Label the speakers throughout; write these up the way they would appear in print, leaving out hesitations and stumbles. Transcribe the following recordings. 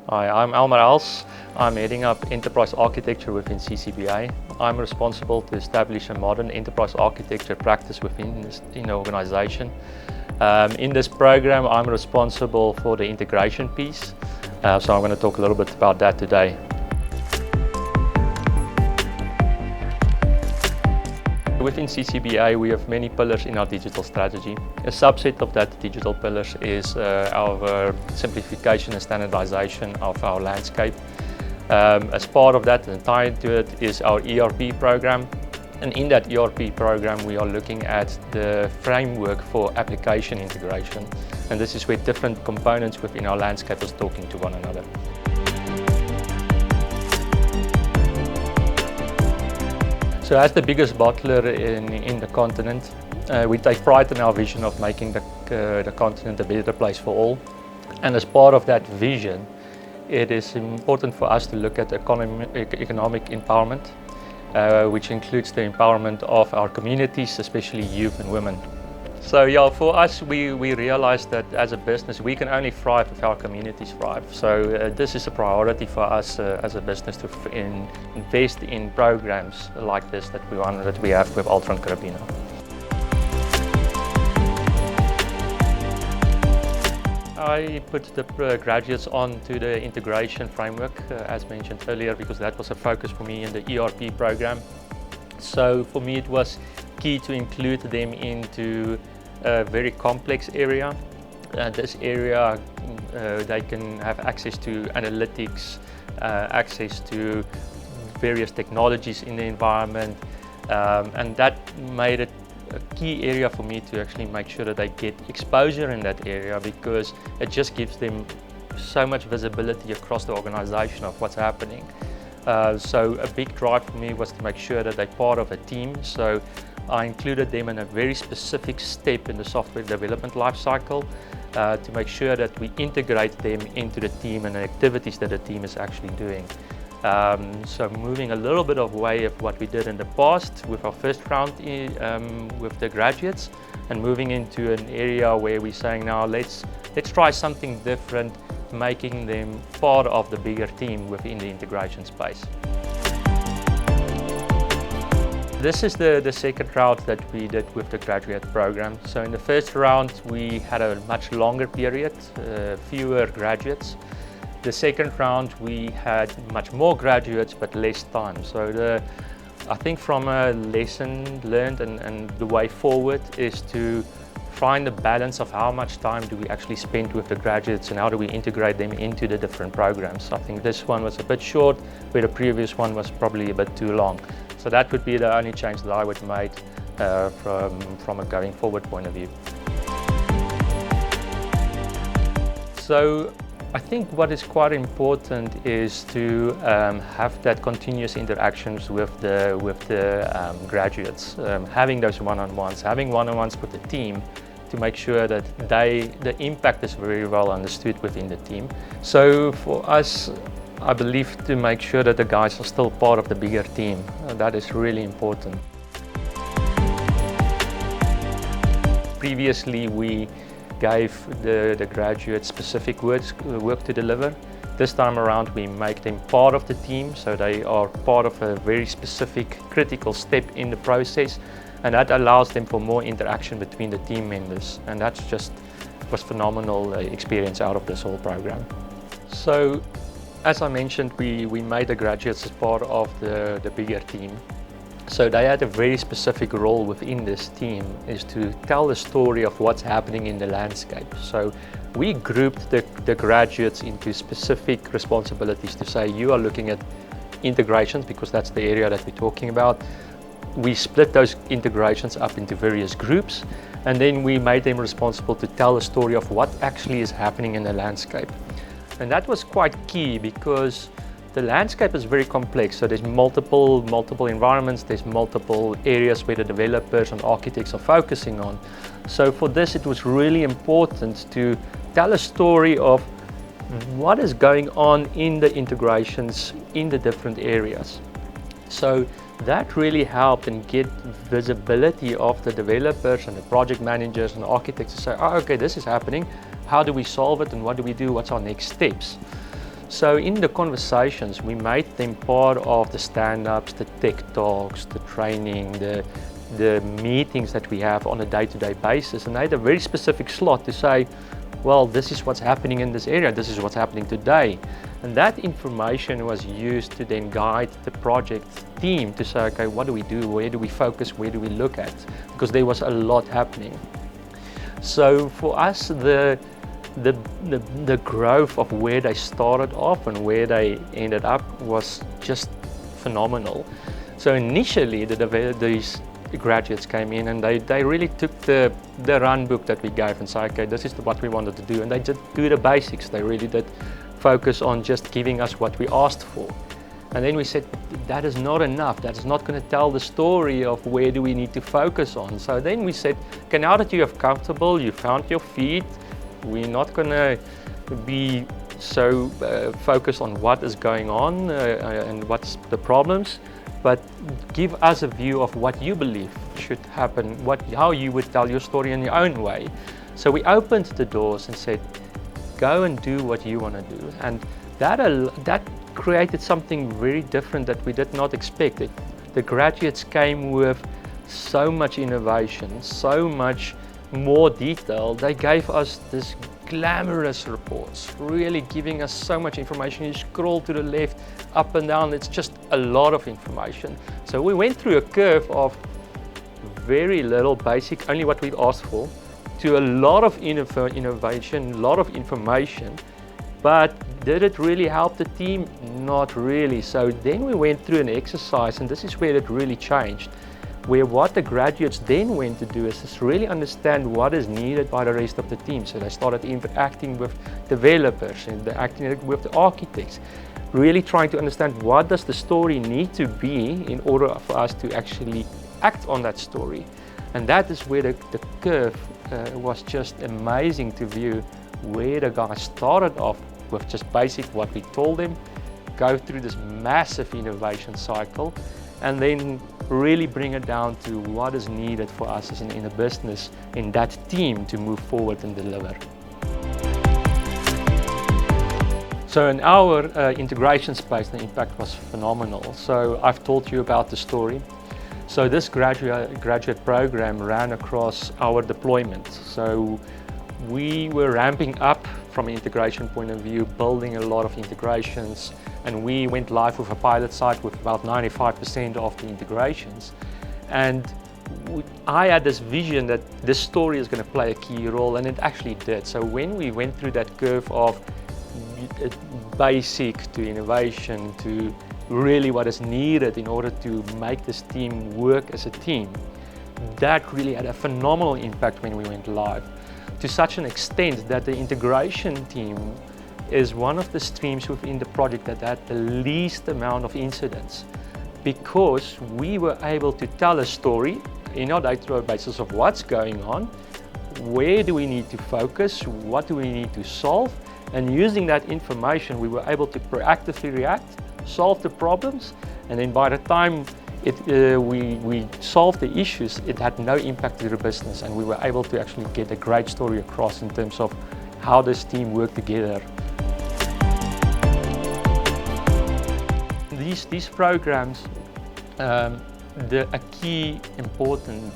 Speaker 1: Hi, I'm Elmar Els. I'm heading up enterprise architecture within CCBA. I'm responsible to establish a modern enterprise architecture practice within the organization. In this program, I'm responsible for the integration piece. So I'm going to talk a little bit about that today. Within CCBA, we have many pillars in our digital strategy. A subset of that digital pillars is our simplification and standardization of our landscape. As part of that, and tied to it, is our ERP program. And in that ERP program, we are looking at the framework for application integration. And this is where different components within our landscape is talking to one another. So as the biggest bottler in the continent, we take pride in our vision of making the continent a better place for all. And as part of that vision, it is important for us to look at economic empowerment, which includes the empowerment of our communities, especially youth and women. So yeah, for us, we realize that as a business, we can only thrive if our communities thrive. So this is a priority for us as a business to invest in programs like this that we have with Altron Karabina. I put the graduates onto the integration framework, as mentioned earlier, because that was a focus for me in the ERP program. So for me, it was key to include them into a very complex area. This area, they can have access to analytics, access to various technologies in the environment, and that made it a key area for me to actually make sure that they get exposure in that area, because it just gives them so much visibility across the organization of what's happening. So a big drive for me was to make sure that they're part of a team. So I included them in a very specific step in the software development lifecycle to make sure that we integrate them into the team and the activities that the team is actually doing. So moving a little bit away of what we did in the past with our first round with the graduates, and moving into an area where we're saying now let's try something different, making them part of the bigger team within the integration space. This is the second round that we did with the graduate program. So in the first round, we had a much longer period, fewer graduates. The second round, we had much more graduates, but less time. So I think from a lesson learned and the way forward is to find the balance of how much time do we actually spend with the graduates and how do we integrate them into the different programs. I think this one was a bit short, where the previous one was probably a bit too long. So that would be the only change that I would make from a going forward point of view. So I think what is quite important is to have that continuous interactions with the graduates, having those one-on-ones, having one-on-ones with the team to make sure that the impact is very well understood within the team. So for us, I believe to make sure that the guys are still part of the bigger team. That is really important. Previously, we gave the graduates specific work to deliver. This time around, we make them part of the team, so they are part of a very specific critical step in the process, and that allows them for more interaction between the team members, and that's just was phenomenal experience out of this whole program. So as I mentioned, we made the graduates as part of the bigger team. So they had a very specific role within this team, is to tell the story of what's happening in the landscape. So we grouped the graduates into specific responsibilities to say, you are looking at integrations, because that's the area that we're talking about. We split those integrations up into various groups, and then we made them responsible to tell the story of what actually is happening in the landscape. And that was quite key, because the landscape is very complex. So there's multiple environments, there's multiple areas where the developers and architects are focusing on. So for this, it was really important to tell a story of what is going on in the integrations in the different areas. So that really helped and get visibility of the developers and the project managers and architects to say, oh, okay, this is happening. How do we solve it, and what do we do? What's our next steps? So in the conversations, we made them part of the stand-ups, the tech talks, the training, the meetings that we have on a day-to-day basis. And they had a very specific slot to say, well, this is what's happening in this area, this is what's happening today. And that information was used to then guide the project team to say, okay, what do we do? Where do we focus? Where do we look at? Because there was a lot happening. So for us, the growth of where they started off and where they ended up was just phenomenal. So initially, these graduates came in and they really took the run book that we gave and said, okay, this is what we wanted to do. And they just do the basics. They really did focus on just giving us what we asked for. And then we said, that is not enough. That is not going to tell the story of where do we need to focus on. So then we said, okay, now that you have comfortable, you found your feet, we're not going to be so focused on what is going on and what's the problems, but give us a view of what you believe should happen, how you would tell your story in your own way. So we opened the doors and said, go and do what you want to do. And that created something very different that we did not expect. The graduates came with so much innovation, so much more detail. They gave us this glamorous reports, really giving us so much information. You scroll to the left, up and down, it's just a lot of information. So we went through a curve of very little basic, only what we've asked for, to a lot of innovation, a lot of information. But did it really help the team? Not really. So then we went through an exercise, and this is where it really changed, where what the graduates then went to do is just really understand what is needed by the rest of the team. So they started interacting with developers and interacting with the architects, really trying to understand what does the story need to be in order for us to actually act on that story. And that is where the curve was just amazing to view, where the guys started off with just basic what we told them, go through this massive innovation cycle, and then really bring it down to what is needed for us in a business, in that team, to move forward and deliver. So in our integration space, the impact was phenomenal. So I've told you about the story. So this graduate program ran across our deployment. So we were ramping up from an integration point of view, building a lot of integrations, and we went live with a pilot site with about 95% of the integrations. And I had this vision that this story is going to play a key role, and it actually did. So when we went through that curve of basic to innovation to really what is needed in order to make this team work as a team, that really had a phenomenal impact when we went live, to such an extent that the integration team is one of the streams within the project that had the least amount of incidents, because we were able to tell a story in our day-to-day basis of what's going on, where do we need to focus, what do we need to solve, and using that information we were able to proactively react, solve the problems, and then by the time we solved the issues, it had no impact to the business, and we were able to actually get a great story across in terms of how this team worked together. These programs, a key important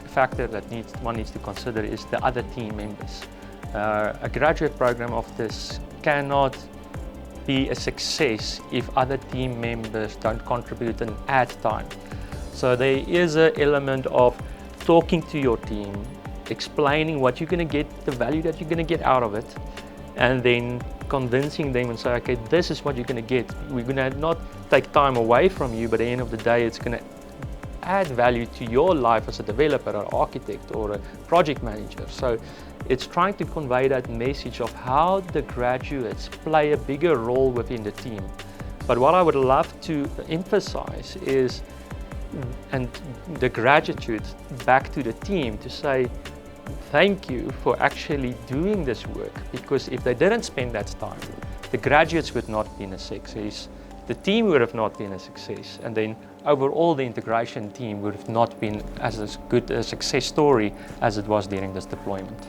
Speaker 1: factor that one needs to consider is the other team members. A graduate program of this cannot be a success if other team members don't contribute and add time. So there is an element of talking to your team, explaining what you're going to get, the value that you're going to get out of it, and then convincing them and say, okay, this is what you're going to get. We're going to not take time away from you, but at the end of the day, it's going to add value to your life as a developer or architect or a project manager. So it's trying to convey that message of how the graduates play a bigger role within the team. But what I would love to emphasize is, and the gratitude back to the team, to say thank you for actually doing this work, because if they didn't spend that time, the graduates would not be a success, the team would have not been a success, and then overall the integration team would have not been as good a success story as it was during this deployment.